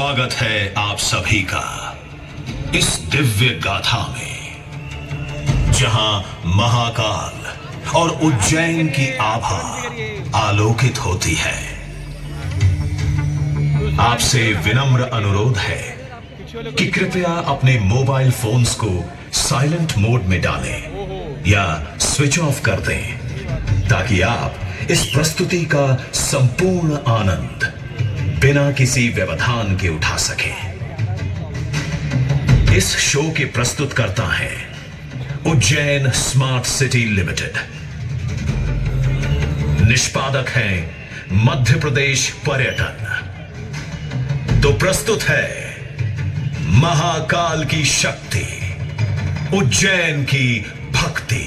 स्वागत है आप सभी का इस दिव्य गाथा में, जहां महाकाल और उज्जैन की आभा आलोकित होती है। आपसे विनम्र अनुरोध है कि कृपया अपने मोबाइल फोन्स को साइलेंट मोड में डालें या स्विच ऑफ कर दें, ताकि आप इस प्रस्तुति का संपूर्ण आनंद बिना किसी व्यवधान के उठा सकें। इस शो के प्रस्तुतकर्ता हैं उज्जैन स्मार्ट सिटी लिमिटेड। निष्पादक हैं मध्य प्रदेश पर्यटन। तो प्रस्तुत है महाकाल की शक्ति, उज्जैन की भक्ति।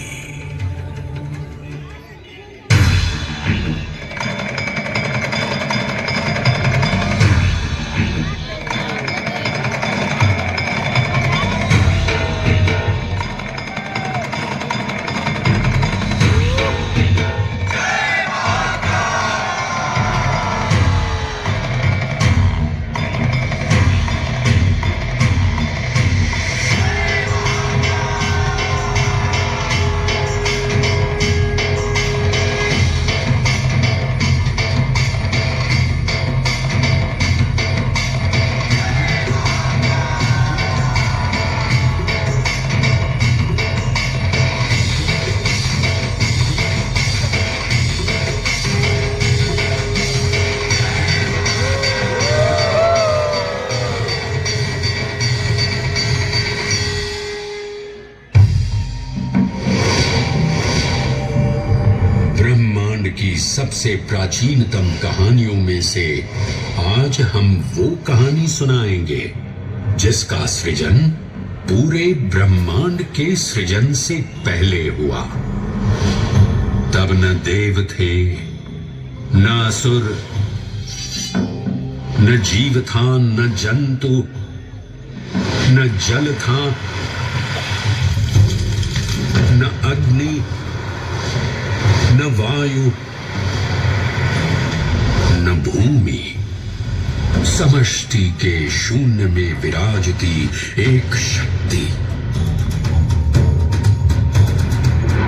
की सबसे प्राचीनतम कहानियों में से आज हम वो कहानी सुनाएंगे जिसका सृजन पूरे ब्रह्मांड के सृजन से पहले हुआ। तब न देव थे, न असुर, न जीव था, न जंतु, न जल था, न अग्नि, न वायु, न भूमि। समष्टि के शून्य में विराजती एक शक्ति,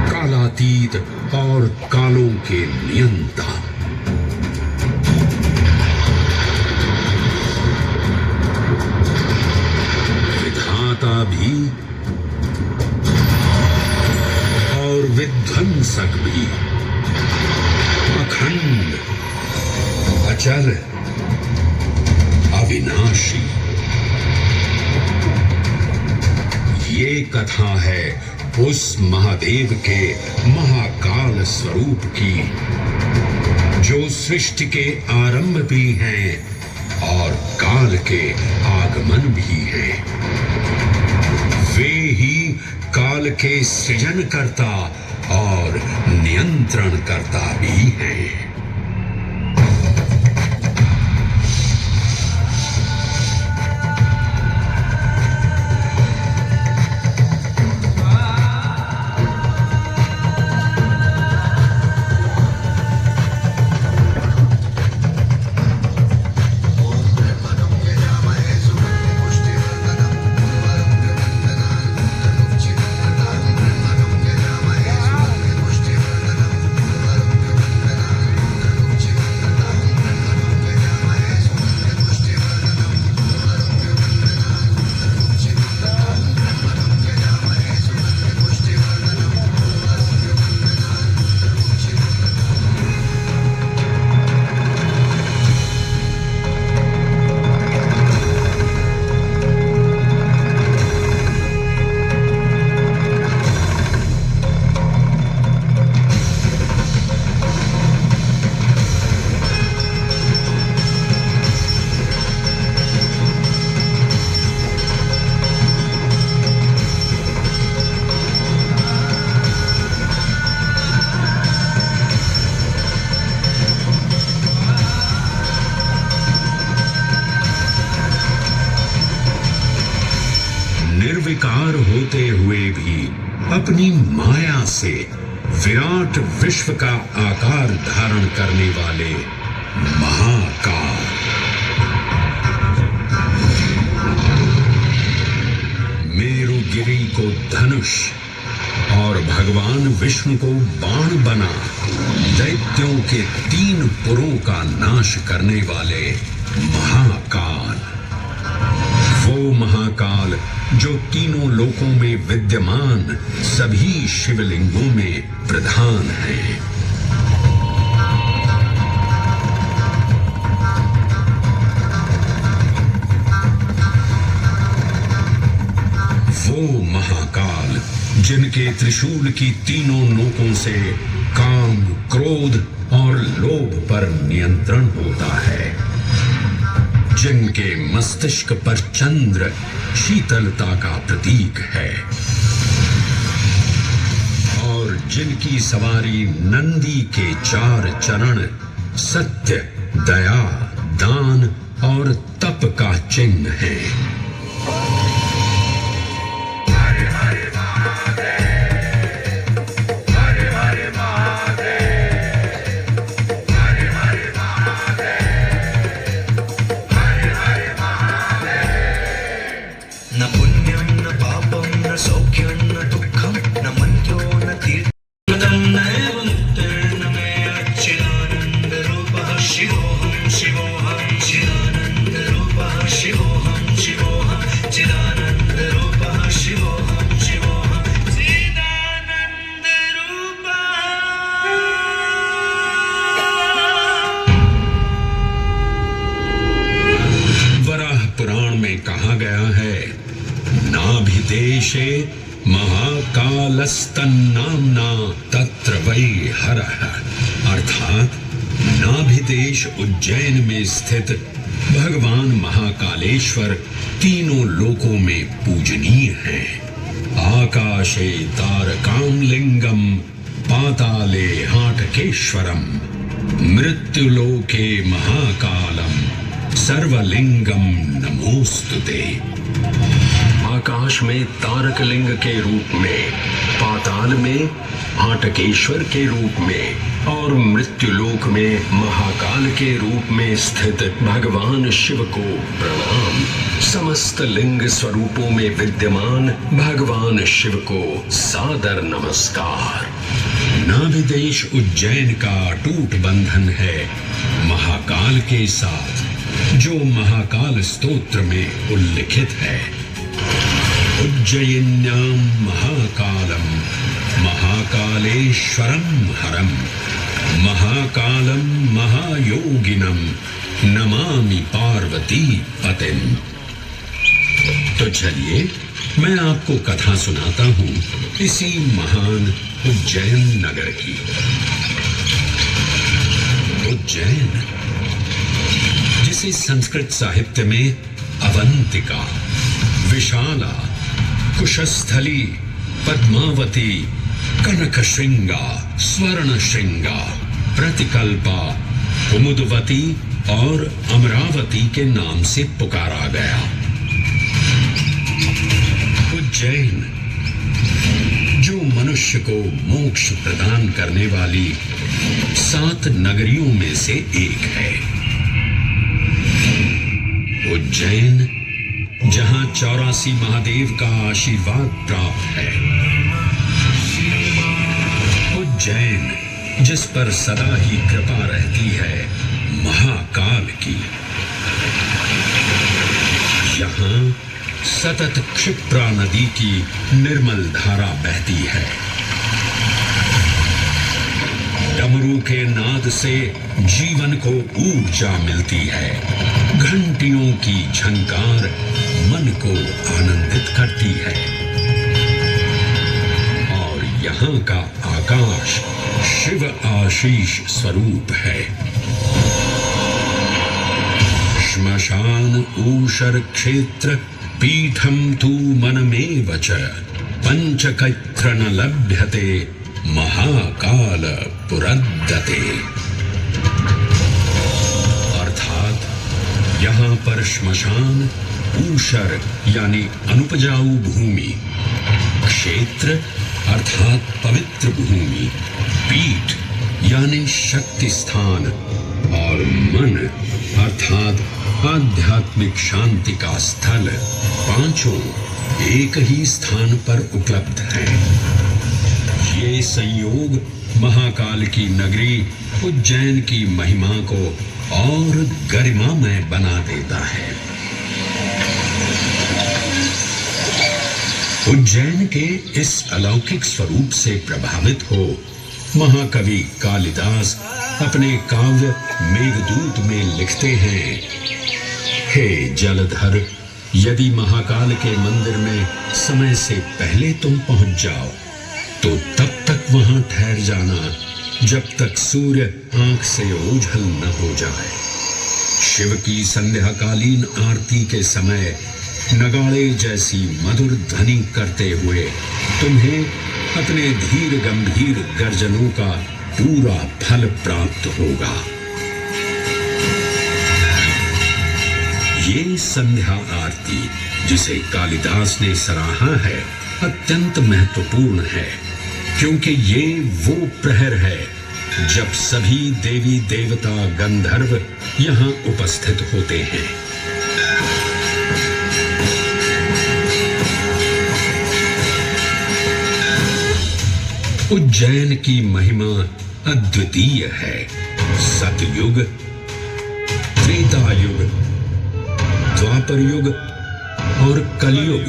कालातीत और कालों के नियंता। विधाता भी और विध्वंसक भी, अखंड, अचल, अविनाशी। ये कथा है उस महादेव के महाकाल स्वरूप की, जो सृष्टि के आरंभ भी हैं और काल के आगमन भी हैं। वे ही काल के सृजनकर्ता और नियंत्रणकर्ता भी हैं। निर्विकार होते हुए भी अपनी माया से विराट विश्व का आकार धारण करने वाले महाकाल। गिरि को धनुष और भगवान विष्णु को बाण बना दैत्यों के 3 पुरों का नाश करने वाले महाकाल। वो महाकाल जो तीनों लोकों में विद्यमान सभी शिवलिंगों में प्रधान है। वो महाकाल जिनके त्रिशूल की तीनों नोकों से काम, क्रोध और लोभ पर नियंत्रण होता है, जिनके मस्तिष्क पर चंद्र शीतलता का प्रतीक है और जिनकी सवारी नंदी के 4 चरण सत्य, दया, दान और तप का चिन्ह है। न पुण्यं न पापं न सौख्यं न दुःखं न मन्त्रो न तीर्थं नैव मुक्तिर्न मे अच्चिदानन्दरूपः शिवोऽहं शिवोऽहं चिदानन्दरूपः शिवोऽहं शिवोऽहं चिदानन्दरूपः शिवोऽहं शिवोऽहं चिदानन्दरूपः। वराह पुराण में कहा गया है, नाभिदेशे महाकालस्तन्नाम्ना तत्र वै हरः, अर्थात नाभिदेश उज्जैन में स्थित भगवान महाकालेश्वर तीनों लोकों में पूजनीय हैं। आकाशे तारकामलिंगम पाताले हाटकेश्वरम मृत्युलोके महाकालम सर्वलिंगम नमोस्तुते। आकाश में तारकलिंग के रूप में, पाताल में हाटकेश्वर के रूप में और मृत्युलोक में महाकाल के रूप में स्थित भगवान शिव को प्रणाम। समस्त लिंग स्वरूपों में विद्यमान भगवान शिव को सादर नमस्कार। नाभिदेश उज्जैन का अटूट बंधन है महाकाल के साथ, जो महाकाल स्तोत्र में उल्लिखित है। उज्जयिन्यां महाकालम महाकालेश्वरम हरम महाकालम महायोगिनम नमामि पार्वती पतिम। तो चलिए मैं आपको कथा सुनाता हूँ इसी महान उज्जैन नगर की। उज्जैन, जिसे संस्कृत साहित्य में अवंतिका, विशाला, कुशस्थली, पद्मावती, कनकश्रृंगा, स्वर्णश्रृंगा, प्रतिकल्पा, कुमुदवती और अमरावती के नाम से पुकारा गया। उज्जैन, जो मनुष्य को मोक्ष प्रदान करने वाली 7 नगरियों में से एक है। उज्जैन, जहां 84 महादेव का आशीर्वाद प्राप्त है। उज्जैन, जिस पर सदा ही कृपा रहती है महाकाल की। यहाँ सतत क्षिप्रा नदी की निर्मल धारा बहती है। डमरू के नाद से जीवन को ऊर्जा मिलती है। घंटियों की झंकार मन को आनंदित करती है और यहाँ का आकाश शिव आशीष स्वरूप है। श्मशान ऊषर क्षेत्र पीठम तू मनमेव च पंचकैत्र न लभ्यते महाकाल पुरद्दते। अर्थात यहाँ पर श्मशान, ऊषर यानी अनुपजाऊ भूमि, क्षेत्र अर्थात पवित्र भूमि, पीठ यानी शक्ति स्थान और मन अर्थात आध्यात्मिक शांति का स्थल, पांचों एक ही स्थान पर उपलब्ध है। ये संयोग महाकाल की नगरी उज्जैन की महिमा को और गरिमामय बना देता है। उज्जैन के इस अलौकिक स्वरूप से प्रभावित हो महाकवि कालिदास अपने काव्य मेघदूत में लिखते हैं, हे जलधर, यदि महाकाल के मंदिर में समय से पहले तुम पहुंच जाओ तो तब तक वहां ठहर जाना जब तक सूर्य आंख से ओझल न हो जाए। शिव की संध्याकालीन आरती के समय नगाड़े जैसी मधुर ध्वनि करते हुए तुम्हें अपने धीर गंभीर गर्जनों का पूरा फल प्राप्त होगा। ये संध्या आरती जिसे कालिदास ने सराहा है अत्यंत महत्वपूर्ण है, क्योंकि ये वो प्रहर है जब सभी देवी देवता गंधर्व यहाँ उपस्थित होते हैं। उज्जैन की महिमा अद्वितीय है। सतयुग, त्रेता युग, द्वापर युग और कलयुग,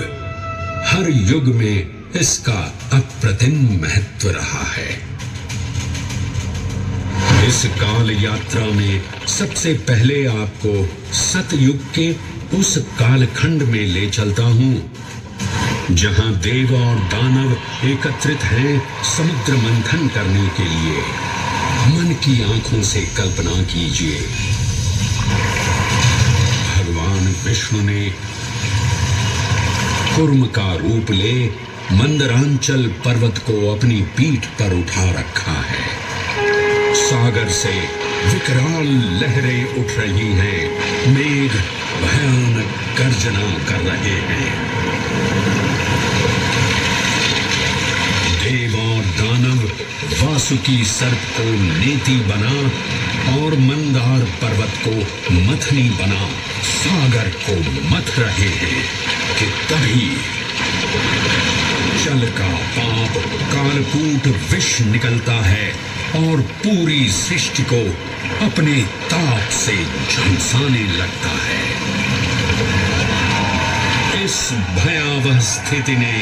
हर युग में इसका अप्रतिम महत्व रहा है। इस काल यात्रा में सबसे पहले आपको सतयुग के उस कालखंड में ले चलता हूं जहां देव और दानव एकत्रित हैं समुद्र मंथन करने के लिए। मन की आंखों से कल्पना कीजिए, भगवान विष्णु ने कुर्म का रूप ले मंदरांचल पर्वत को अपनी पीठ पर उठा रखा है। सागर से विकराल लहरें उठ रही हैं, मेघ भयानक गर्जना कर रहे हैं। देव और दानव वासुकी सर्प को नेति बना और मंदार पर्वत को मथनी बना सागर को मथ रहे हैं कि तभी जल का पाप कालकूट विष निकलता है और पूरी सृष्टि को अपने ताप से झुलसाने लगता है। इस भयावह स्थिति ने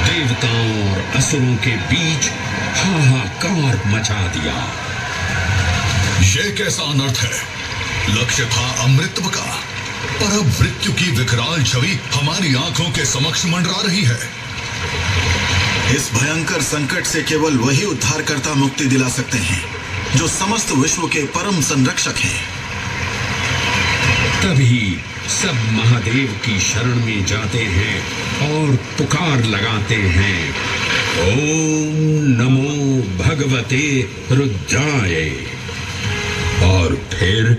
देवताओं और असुरों के बीच हाहाकार मचा दिया। यह कैसा अनर्थ है? लक्ष्य था अमृतत्व का, पर अब मृत्यु की विकराल छवि हमारी आंखों के समक्ष मंडरा रही है। इस भयंकर संकट से केवल वही उद्धारकर्ता मुक्ति दिला सकते हैं जो समस्त विश्व के परम संरक्षक हैं। तभी सब महादेव की शरण में जाते हैं और पुकार लगाते हैं, ओम नमो भगवते रुद्राय। और फिर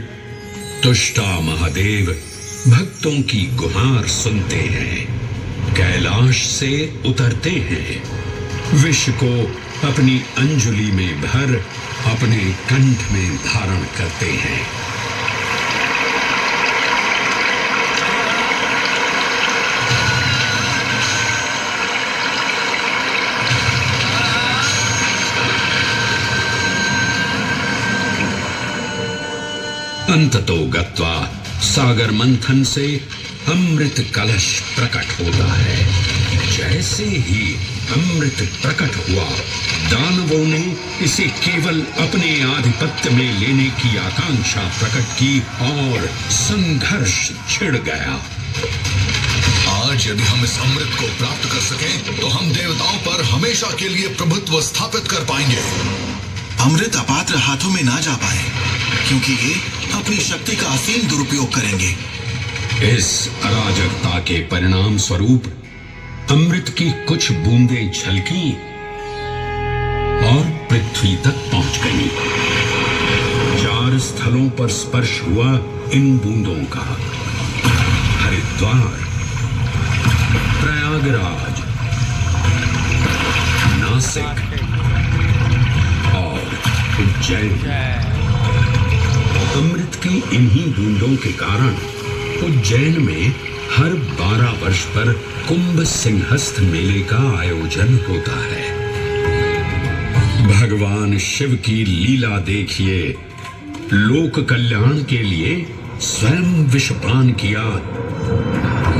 तुष्टा महादेव भक्तों की गुहार सुनते हैं, कैलाश से उतरते हैं, विष को अपनी अंजुलि में भर अपने कंठ में धारण करते हैं। अंततो गत्वा सागर मंथन से अमृत कलश प्रकट होता है। जैसे ही अमृत प्रकट हुआ, दानवों ने इसे केवल अपने आधिपत्य में लेने की आकांक्षा प्रकट की और संघर्ष छिड़ गया। आज यदि हम इस अमृत को प्राप्त कर सकें तो हम देवताओं पर हमेशा के लिए प्रभुत्व स्थापित कर पाएंगे। अमृत अपात्र हाथों में ना जा पाए, क्योंकि ये अपनी शक्ति का असीम दुरुपयोग करेंगे। इस अराजकता के परिणाम स्वरूप अमृत की कुछ बूंदें छलकी और पृथ्वी तक पहुंच गई। 4 स्थलों पर स्पर्श हुआ इन बूंदों का, हरिद्वार, प्रयागराज, नासिक और उज्जैन। अमृत की इन्हीं बूंदों के कारण उज्जैन में हर 12 वर्ष पर कुंभ सिंहस्थ मेले का आयोजन होता है। भगवान शिव की लीला देखिए। लोक कल्याण के लिए स्वयं विषपान किया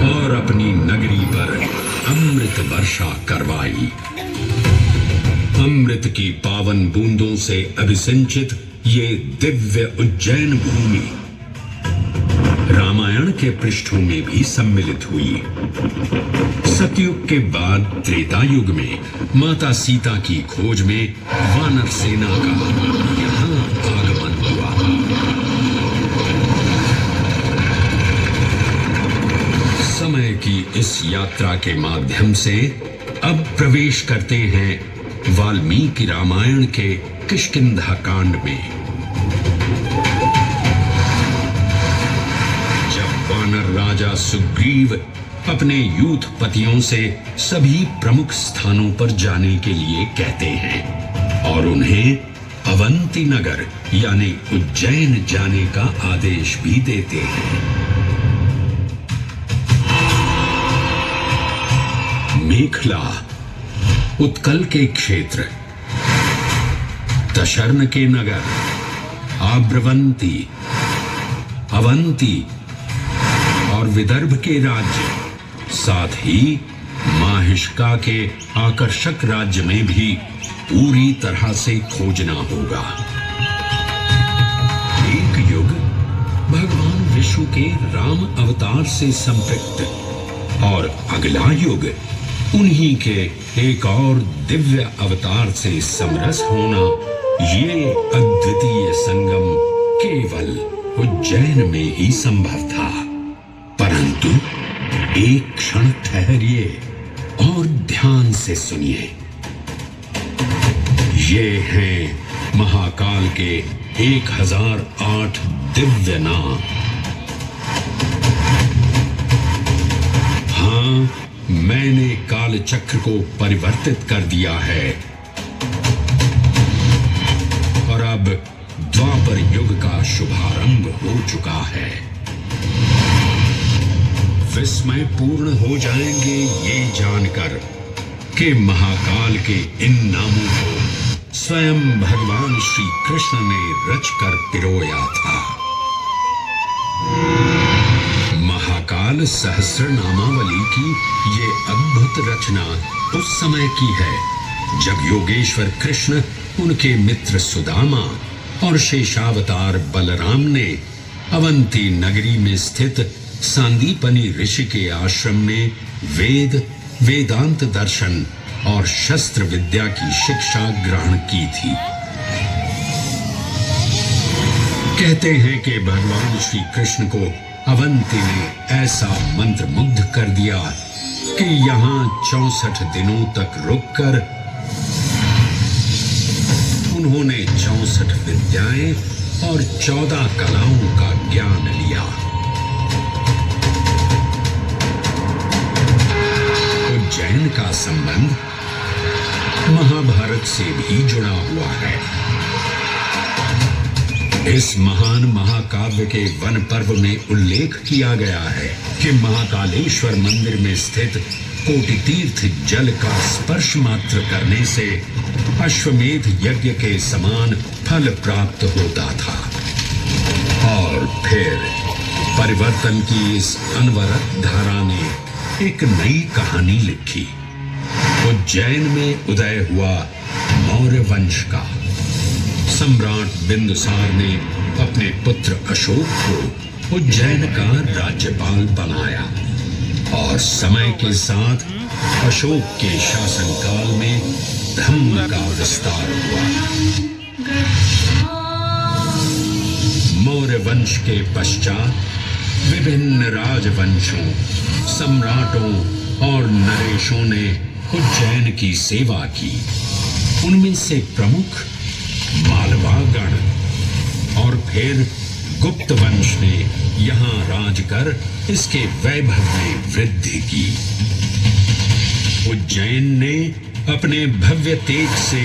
और अपनी नगरी पर अमृत वर्षा करवाई। अमृत की पावन बूंदों से अभिसिंचित ये दिव्य उज्जैन भूमि रामायण के पृष्ठों में भी सम्मिलित हुई। सतयुग के बाद त्रेता युग में माता सीता की खोज में वानर सेना का यहाँ आगमन हुआ। समय की इस यात्रा के माध्यम से अब प्रवेश करते हैं वाल्मीकि रामायण के किष्किंधा कांड में। जब वानर राजा सुग्रीव अपने यूथपतियों से सभी प्रमुख स्थानों पर जाने के लिए कहते हैं और उन्हें अवंती नगर यानी उज्जैन जाने का आदेश भी देते हैं। मेखला उत्कल के क्षेत्र, दशर्ण के नगर, आब्रवंती, अवंती और विदर्भ के राज्य, साथ ही माहिष्का के आकर्षक राज्य में भी पूरी तरह से खोजना होगा। एक युग भगवान विष्णु के राम अवतार से संपृक्त और अगला युग उन्हीं के एक और दिव्य अवतार से समरस होना, ये अद्वितीय संगम केवल उज्जैन में ही संभव था। परंतु एक क्षण ठहरिए और ध्यान से सुनिए। ये हैं महाकाल के 1008 दिव्य नाम। हाँ, मैंने काल चक्र को परिवर्तित कर दिया है और अब द्वापर युग का शुभारंभ हो चुका है। विस्मय पूर्ण हो जाएंगे ये जानकर कि महाकाल के इन नामों को स्वयं भगवान श्री कृष्ण ने रचकर पिरोया था। महाकाल सहस्र नामावली की ये अद्भुत रचना उस समय की है जब योगेश्वर कृष्ण, उनके मित्र सुदामा और शेषावतार बलराम ने अवंती नगरी में स्थित सांदीपनी ऋषि के आश्रम में वेद, वेदांत दर्शन और शस्त्र विद्या की शिक्षा ग्रहण की थी। कहते हैं कि भगवान श्री कृष्ण को अवंती ने ऐसा मंत्र मुग्ध कर दिया कि यहाँ 64 दिनों तक रुककर उन्होंने 64 विद्याएं और 14 कलाओं का ज्ञान लिया। उज्जैन का संबंध महाभारत से भी जुड़ा हुआ है। इस महान महाकाव्य के वन पर्व में उल्लेख किया गया है कि महाकालेश्वर मंदिर में स्थित कोटि तीर्थ जल का स्पर्श मात्र करने से अश्वमेध यज्ञ के समान फल प्राप्त होता था। और फिर परिवर्तन की इस अनवरत धारा ने एक नई कहानी लिखी। उज्जैन में उदय हुआ मौर्य वंश का। सम्राट बिंदुसार ने अपने पुत्र अशोक को उज्जैन का राज्यपाल बनाया और समय के साथ अशोक के शासनकाल में धम्म का विस्तार हुआ। मौर्य वंश के पश्चात विभिन्न राजवंशों, सम्राटों और नरेशों ने उज्जैन की सेवा की। उनमें से प्रमुख मालवा गण और फिर गुप्त वंश ने यहाँ राज कर इसके वैभव में वृद्धि की। उज्जैन ने अपने भव्य तेज से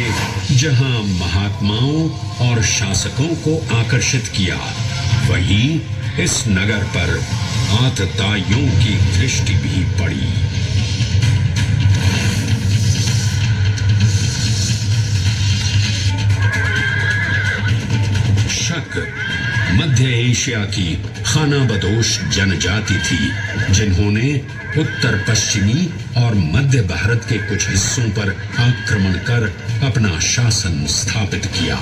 जहाँ महात्माओं और शासकों को आकर्षित किया, वहीं इस नगर पर आतताइयों की दृष्टि भी पड़ी। शक मध्य एशिया की खानाबदोश जनजाति थी जिन्होंने उत्तर पश्चिमी और मध्य भारत के कुछ हिस्सों पर आक्रमण कर अपना शासन स्थापित किया।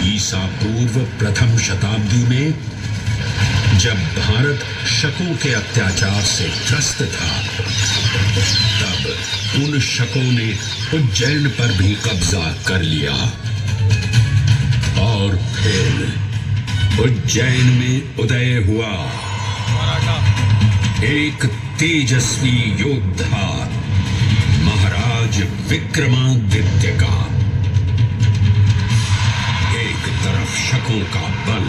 ईसा पूर्व प्रथम शताब्दी में जब भारत शकों के अत्याचार से त्रस्त था, तब उन शकों ने उज्जैन पर भी कब्जा कर लिया और फिर उज्जैन में उदय हुआ एक तेजस्वी योद्धा महाराज विक्रमादित्य का। एक तरफ शकों का बल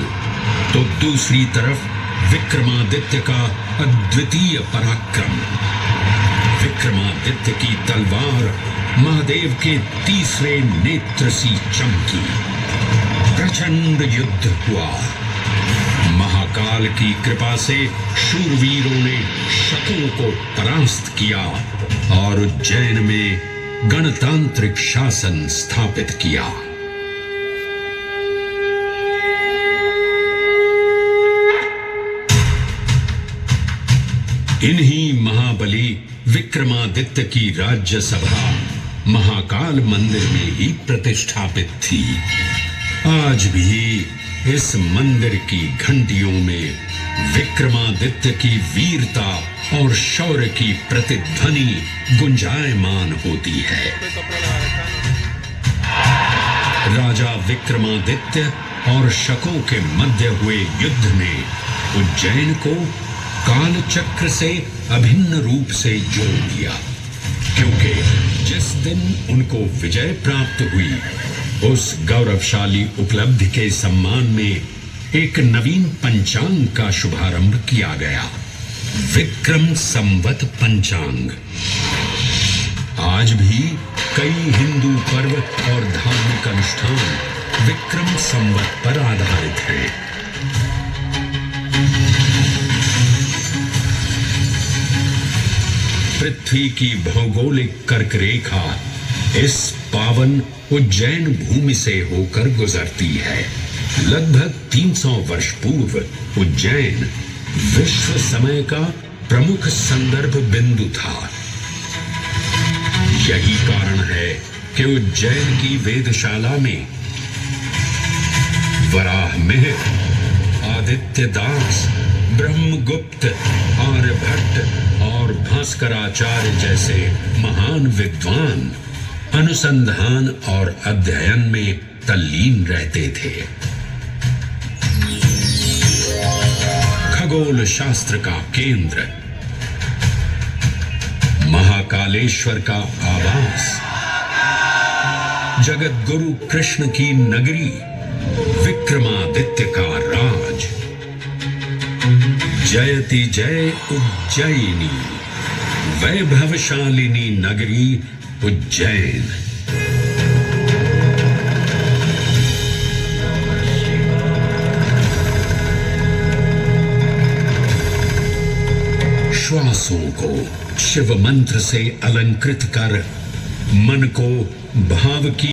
तो दूसरी तरफ विक्रमादित्य का अद्वितीय पराक्रम। विक्रमादित्य की तलवार महादेव के तीसरे नेत्र सी चमकी। प्रचंड युद्ध हुआ। महाकाल की कृपा से शूरवीरों ने शकों को परास्त किया और उज्जैन में गणतांत्रिक शासन स्थापित किया। इन्हीं महाबली विक्रमादित्य की राज्यसभा महाकाल मंदिर में ही प्रतिष्ठापित थी। आज भी इस मंदिर की घंटियों में विक्रमादित्य की वीरता और शौर्य की प्रतिध्वनि गुंजायमान होती है। राजा विक्रमादित्य और शकों के मध्य हुए युद्ध ने उज्जैन को काल चक्र से अभिन्न रूप से जोड़ दिया, क्योंकि जिस दिन उनको विजय प्राप्त हुई उस गौरवशाली उपलब्धि के सम्मान में एक नवीन पंचांग का शुभारंभ किया गया, विक्रम संवत पंचांग। आज भी कई हिंदू पर्व और धार्मिक अनुष्ठान विक्रम संवत पर आधारित हैं। पृथ्वी की भौगोलिक कर्क रेखा इस पावन उज्जैन भूमि से होकर गुजरती है। लगभग 300 वर्ष पूर्व उज्जैन विश्व समय का प्रमुख संदर्भ बिंदु था। यही कारण है कि उज्जैन की वेदशाला में वराहमिहिर, आदित्य दास, ब्रह्मगुप्त, आर्यभट्ट और भास्कराचार्य जैसे महान विद्वान अनुसंधान और अध्ययन में तल्लीन रहते थे। खगोल शास्त्र का केंद्र, महाकालेश्वर का आवास, जगत गुरु कृष्ण की नगरी, विक्रमादित्य का राज। जयति जय उज्जैनी, वैभवशालिनी नगरी उज्जैन। श्वासों को शिव मंत्र से अलंकृत कर मन को भाव की